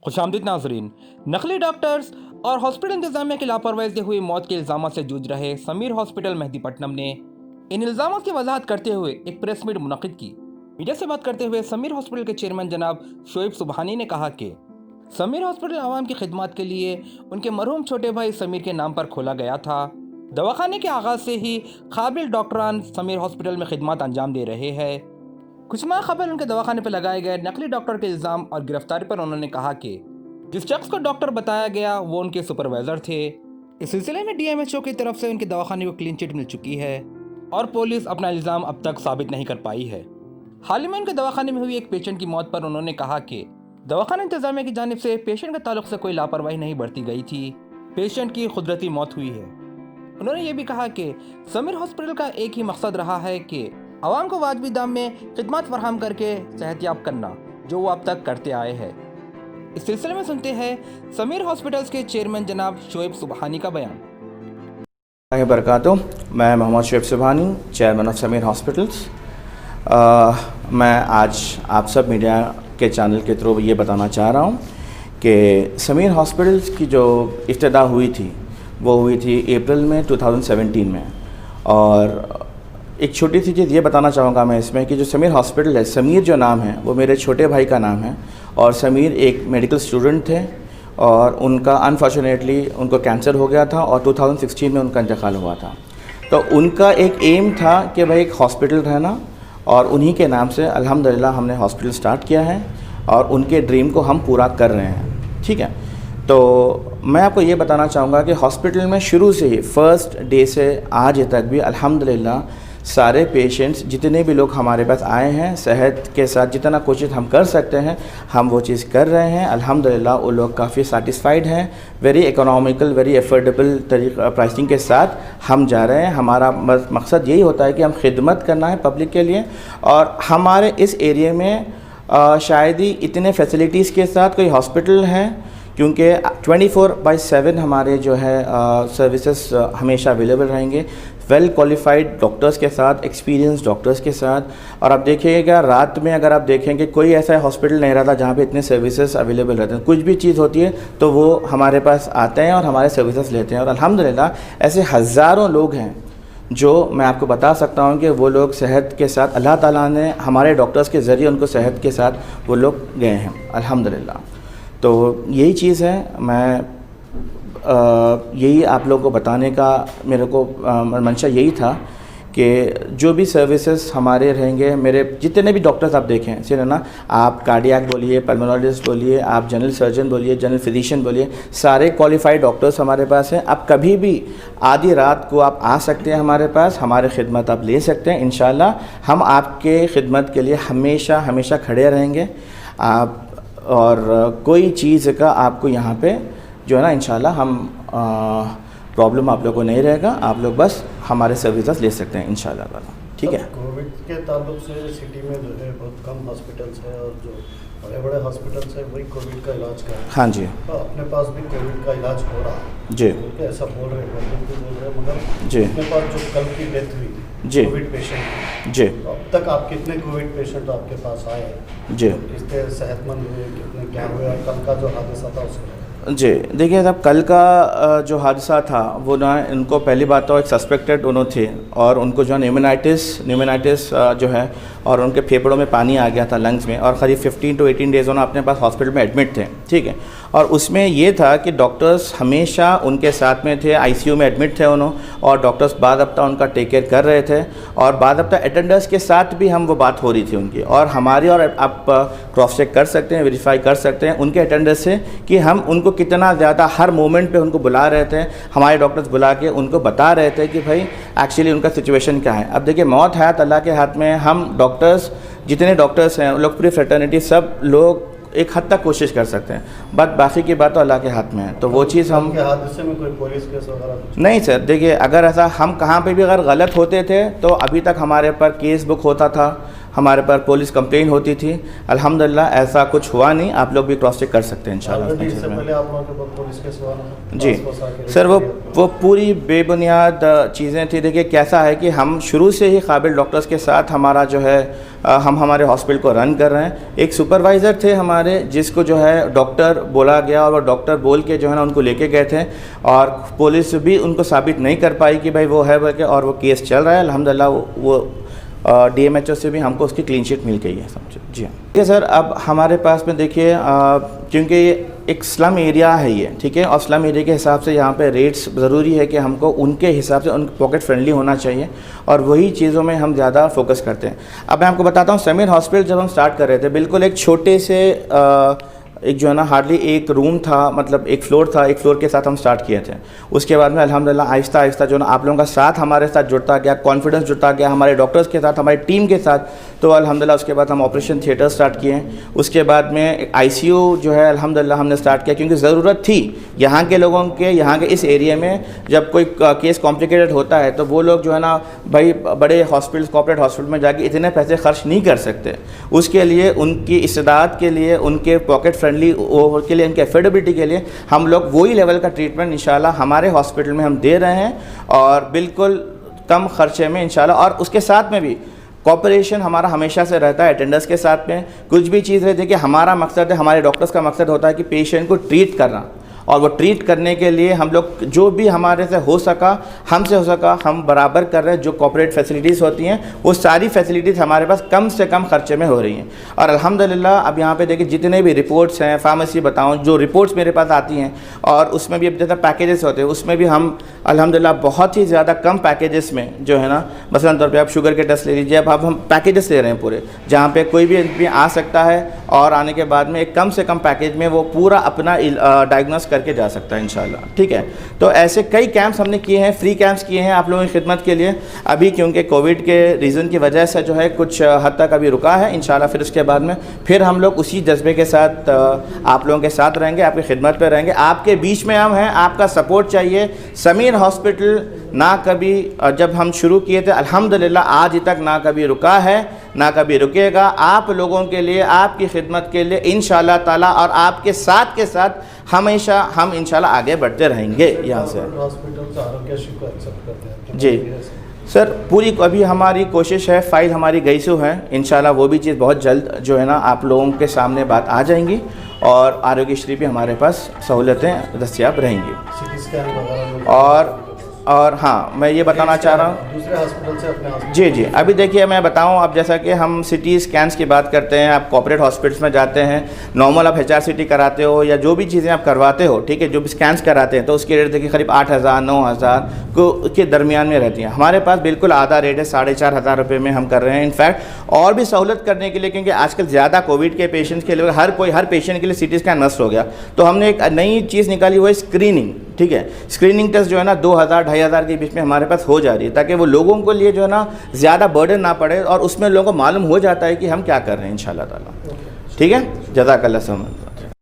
खुशामदीद नाजरीन। नकली डॉक्टर्स और हॉस्पिटल इंतजामिया की लापरवाही से हुई मौत के इल्ज़ाम से जूझ रहे समीर हॉस्पिटल मेहदीपट्टनम ने इन इल्ज़ामों की वजाहत करते हुए एक प्रेस मीट मुनक़िद की। मीडिया से बात करते हुए समीर हॉस्पिटल के चेयरमैन जनाब शोएब सुबहानी ने कहा कि समीर हॉस्पिटल आवाम की खिदमत के लिए उनके मरहूम छोटे भाई समीर के नाम पर खोला गया था। दवाखाने के आगाज़ से ही काबिल डॉक्टरान समीर हॉस्पिटल में खिदमत अंजाम दे रहे हैं। कुछ माह कबल उनके दवाखाने पर लगाए गए नकली डॉक्टर के इल्ज़ाम और गिरफ्तारी पर उन्होंने कहा कि जिस शख्स को डॉक्टर बताया गया वो उनके सुपरवाइजर थे। इस सिलसिले में DMHO की तरफ से उनके दवाखाने को क्लीन चिट मिल चुकी है और पुलिस अपना इल्ज़ाम अब तक साबित नहीं कर पाई है। हाल ही में उनके दवाखाने में हुई एक पेशेंट की मौत पर उन्होंने कहा कि दवाखाना इंतजामिया की जानिब से पेशेंट के ताल्लुक से कोई लापरवाही नहीं बरती गई थी, पेशेंट की कुदरती मौत हुई है। उन्होंने ये भी कहा कि समीर हॉस्पिटल का एक ही मकसद रहा है कि आवाम को वाजबी दाम में खिदमत फराहम करके सेहतयाब करना, जो वो अब तक करते आए हैं। इस सिलसिले में सुनते हैं समीर हॉस्पिटल्स के चेयरमैन जनाब शोएब सुबहानी का बयान। बरकातुहू। मैं Mohammed Shoaib Subhani, chairman of Sameer hospitals. मैं आज आप सब मीडिया के चैनल के थ्रू ये बताना चाह रहा हूँ कि समीर हॉस्पिटल्स की जो इब्तिदा हुई थी वो हुई थी अप्रैल में 2017 में। और एक छोटी सी चीज़ ये बताना चाहूँगा मैं इसमें कि जो समीर हॉस्पिटल है, समीर जो नाम है वो मेरे छोटे भाई का नाम है और समीर एक मेडिकल स्टूडेंट थे और उनका अनफॉर्चुनेटली उनको कैंसर हो गया था और 2016 में उनका इंतकाल हुआ था। तो उनका एक एम था कि भाई एक हॉस्पिटल रहना और उन्हीं के नाम से अल्हम्दुलिल्लाह हमने हॉस्पिटल स्टार्ट किया है और उनके ड्रीम को हम पूरा कर रहे हैं। ठीक है, तो मैं आपको ये बताना चाहूँगा कि हॉस्पिटल में शुरू से ही फर्स्ट डे से आज तक भी अल्हम्दुलिल्लाह सारे पेशेंट्स जितने भी लोग हमारे पास आए हैं सेहत के साथ जितना कोशिश हम कर सकते हैं हम वो चीज़ कर रहे हैं। अल्हम्दुलिल्लाह वो लोग काफ़ी सेटिस्फाइड हैं। वेरी इकोनॉमिकल, वेरी अफोर्डेबल तरीक़ा प्राइसिंग के साथ हम जा रहे हैं। हमारा मकसद यही होता है कि हम खिदमत करना है पब्लिक के लिए और हमारे इस एरिया में शायद ही इतने फैसिलिटीज़ के साथ कोई हॉस्पिटल है, क्योंकि 24/7 हमारे जो है सर्विसेज हमेशा अवेलेबल रहेंगे, वेल क्वालिफाइड डॉक्टर्स के साथ, एक्सपीरियंस डॉक्टर्स के साथ। और आप देखिएगा रात में अगर आप देखेंगे कोई ऐसा हॉस्पिटल नहीं रहता जहाँ पे इतने सर्विसेज अवेलेबल रहते हैं। कुछ भी चीज़ होती है तो वो हमारे पास आते हैं और हमारे सर्विसेज लेते हैं। और अल्हम्दुलिल्लाह ऐसे हज़ारों लोग हैं जो मैं आपको बता सकता हूँ कि वो लोग सेहत के साथ अल्लाह ताला ने हमारे डॉक्टर्स के ज़रिए उनको सेहत के साथ वो लोग गए हैं अल्हम्दुलिल्लाह। तो यही चीज़ है, मैं यही आप लोगों को बताने का मेरे को मंशा यही था कि जो भी सर्विसेज हमारे रहेंगे, मेरे जितने भी डॉक्टर्स आप देखें सिर्फ ना, आप कार्डियक बोलिए, पल्मोनोलॉजिस्ट बोलिए, आप जनरल सर्जन बोलिए, जनरल फिजिशियन बोलिए, सारे क्वालिफाइड डॉक्टर्स हमारे पास हैं। आप कभी भी आधी रात को आप आ सकते हैं हमारे पास, हमारे खिदमत आप ले सकते हैं। इंशाल्लाह हम आपके खिदमत के लिए हमेशा हमेशा खड़े रहेंगे। आप और कोई चीज़ का आपको यहाँ पे जो है ना इंशाल्लाह हम प्रॉब्लम आप लोगों को नहीं रहेगा। आप लोग बस हमारे सर्विसेज ले सकते हैं इंशाल्लाह। ठीक है। कोविड के ताल्लुक से सिटी में जो है बहुत कम हॉस्पिटल्स है और जो बड़े बड़े हॉस्पिटल्स है वही कोविड का इलाज कर रहे हैं। हाँ जी, तो अपने पास भी कोविड का इलाज हो रहा है जी, ऐसा बोल रहे हैं मगर जी, अपने पास जो कल की डेथ हुई जी, कोविड पेशेंट जी, तो अब तक आप कितने कोविड पेशेंट आपके पास आए हैं जी, कितने सेहतमंद हुए, कितने क्या हुए और कल का जो हादसा था उसका? जी देखिए साहब, कल का जो हादसा था वो ना, इनको पहली बात तो एक सस्पेक्टेड दोनों थे और उनको जो है न्यूमोनाइटिस जो है और उनके फेफड़ों में पानी आ गया था लंग्स में और करीब 15 to 18 डेज़ उन्होंने अपने पास हॉस्पिटल में एडमिट थे। ठीक है, और उसमें ये था कि डॉक्टर्स हमेशा उनके साथ में थे, ICU में एडमिट थे उन्होंने और डॉक्टर्स बाद हफ्ता उनका टेक केयर कर रहे थे और बाद हफ्ता अटेंडर्स के साथ भी हम वो बात हो रही थी उनकी और हमारी, और आप क्रॉस चेक कर सकते हैं, वेरीफाई कर सकते हैं उनके अटेंडर्स से कि हम उनको कितना ज़्यादा हर मोमेंट पे उनको बुला रहे थे। हमारे डॉक्टर्स बुला के उनको बता रहे थे कि भाई एक्चुअली उनका सिचुएशन क्या है। अब देखिए मौत हयात अल्लाह के हाथ में। हम डॉक्टर्स जितने डॉक्टर्स हैं उन लोग पूरी फ्रेटर्निटी सब लोग एक हद तक कोशिश कर सकते हैं, बट बाकी की बात तो अल्लाह के हाथ में है। तो वो चीज़ हम के हादसे में कोई पुलिस केस वगैरह नहीं सर, देखिए अगर ऐसा हम कहाँ पे भी अगर गलत होते थे तो अभी तक हमारे पर केस बुक होता था, हमारे पास पुलिस कंप्लेन होती थी। अल्हम्दुलिल्लाह ऐसा कुछ हुआ नहीं। आप लोग भी क्रॉस चेक कर सकते हैं इंशाल्लाह। ऑलरेडी इससे पहले आप लोगों के पास पुलिस के सवाल जी सर, वो पूरी बेबुनियाद चीज़ें थी। देखिए कैसा है कि हम शुरू से ही काबिल डॉक्टर्स के साथ हमारा जो है हम हमारे हॉस्पिटल को रन कर रहे हैं। एक सुपरवाइज़र थे हमारे जिसको जो है डॉक्टर बोला गया और वो डॉक्टर बोल के जो है ना उनको लेके गए थे और पुलिस भी उनको साबित नहीं कर पाई कि भाई वो है बोल के, और वो केस चल रहा है। अल्हम्दुलिल्लाह वो DMHO से भी हमको उसकी क्लीन शीट मिल गई है समझो। जी हाँ ठीक है सर। अब हमारे पास में देखिए क्योंकि ये एक स्लम एरिया है ये, ठीक है, और स्लम एरिया के हिसाब से यहाँ पे रेट्स ज़रूरी है कि हमको उनके हिसाब से उन पॉकेट फ्रेंडली होना चाहिए और वही चीज़ों में हम ज़्यादा फोकस करते हैं। अब मैं आपको बताता हूँ, समीर हॉस्पिटल जब हम स्टार्ट कर रहे थे बिल्कुल एक छोटे से एक जो है ना हार्डली एक रूम था, मतलब एक फ्लोर था, एक फ्लोर के साथ हम स्टार्ट किए थे। उसके बाद में अल्हम्दुलिल्लाह आहिस्ता आहिस्ता जो ना आप लोगों का साथ हमारे साथ जुड़ता गया, कॉन्फिडेंस जुड़ता गया हमारे डॉक्टर्स के साथ, हमारी टीम के साथ। तो अल्हम्दुलिल्लाह उसके बाद हम ऑपरेशन थिएटर स्टार्ट किए। उसके बाद में ICU जो है अल्हम्दुलिल्लाह हमने स्टार्ट किया क्योंकि ज़रूरत थी यहाँ के लोगों के, यहाँ के इस एरिया में जब कोई केस कॉम्प्लिकेटेड होता है तो वो लोग जो है ना भाई बड़े हॉस्पिटल कॉर्पोरेट हॉस्पिटल में जाके इतने पैसे खर्च नहीं कर सकते। उसके लिए उनकी इस्तेदाद के लिए, उनके पॉकेट फ्रेंडली के लिए, उनके एफोर्डेबिलिटी के लिए हम लोग वही लेवल का ट्रीटमेंट इंशाल्लाह हमारे हॉस्पिटल में हम दे रहे हैं और बिल्कुल कम खर्चे में इंशाल्लाह। और उसके साथ में भी कॉपरेशन हमारा हमेशा से रहता है अटेंडर्स के साथ में। कुछ भी चीज़ रहती है कि हमारा मकसद है, हमारे डॉक्टर्स का मकसद होता है कि पेशेंट को ट्रीट करना, और वो ट्रीट करने के लिए हम लोग जो भी हमारे से हो सका, हमसे हो सका, हम बराबर कर रहे हैं। जो कॉर्पोरेट फैसिलिटीज़ होती हैं वो सारी फैसिलिटीज़ हमारे पास कम से कम खर्चे में हो रही हैं। और अल्हम्दुलिल्लाह अब यहाँ पे देखिए जितने भी रिपोर्ट्स हैं, फार्मेसी बताऊँ जो रिपोर्ट्स मेरे पास आती हैं, और उसमें भी अब जैसा पैकेजेस होते हैं उसमें भी हम अल्हम्दुलिल्लाह बहुत ही ज़्यादा कम पैकेजेस में जो है ना, मसलन तौर पर आप शुगर के टेस्ट ले लीजिए, अब हम पैकेजेस ले रहे हैं पूरे, जहाँ पर कोई भी आ सकता है और आने के बाद में एक कम से कम पैकेज में वो पूरा अपना डायग्नोस करके जा सकता है इंशाल्लाह। ठीक है, तो ऐसे कई कैंप्स हमने किए हैं, फ्री कैंप्स किए हैं आप लोगों की खिदमत के लिए। अभी क्योंकि कोविड के रीज़न की वजह से जो है कुछ हद तक अभी रुका है, इंशाल्लाह फिर उसके बाद में फिर हम लोग उसी जज्बे के साथ आप लोगों के साथ रहेंगे, आपकी खिदमत पे रहेंगे, आपके बीच में हम हैं, आपका सपोर्ट चाहिए। समीर हॉस्पिटल ना कभी जब हम शुरू किए थे अल्हम्दुलिल्लाह आज तक ना कभी रुका है, ना कभी रुकेगा। आप लोगों के लिए, आपकी खिदमत के लिए इंशाल्लाह ताला और आपके साथ के साथ हमेशा हम इंशाल्लाह आगे बढ़ते रहेंगे। यहाँ से हॉस्पिटल से आरोग्यश्री को एक्सेप्ट करते हैं जी सर, पूरी अभी हमारी कोशिश है, फाइल हमारी गई सो है, इंशाल्लाह वो भी चीज़ बहुत जल्द जो है ना आप लोगों के सामने बात आ जाएंगी और आरोग्यश्री भी हमारे पास सहूलतें दस्तियाब रहेंगी। CT स्कैन वगैरह और हाँ मैं ये बताना चाह रहा हूँ दूसरे हॉस्पिटल से अपने जी जी, अभी देखिए मैं बताऊं, अब जैसा कि हम सिटी स्कैन्स की बात करते हैं, आप कॉर्पोरेट हॉस्पिटल्स में जाते हैं, नॉर्मल आप HRCT कराते हो या जो भी चीज़ें आप करवाते हो, ठीक है, जो भी स्कैन्स कराते हैं तो उसकी रेट देखिए करीब 8,000 9,000 के दरमियान में रहती है। हमारे पास बिल्कुल आधा रेट है, 4,500 रुपये में हम कर रहे हैं। इनफैक्ट और भी सहूलत करने के लिए, क्योंकि आजकल ज़्यादा कोविड के पेशेंट्स के लिए हर पेशेंट के लिए CT स्कैन मस्ट हो गया, तो हमने एक नई चीज़ निकाली, वो है स्क्रीनिंग। ठीक है, स्क्रीनिंग टेस्ट जो है ना 2,000-2,500 के बीच में हमारे पास हो जा रही है, ताकि वो लोगों को लिए जो है ना ज़्यादा बर्डन ना पड़े और उसमें लोगों को मालूम हो जाता है कि हम क्या कर रहे हैं इंशाल्लाह ताला। ठीक है, जज़ाकल्लाह।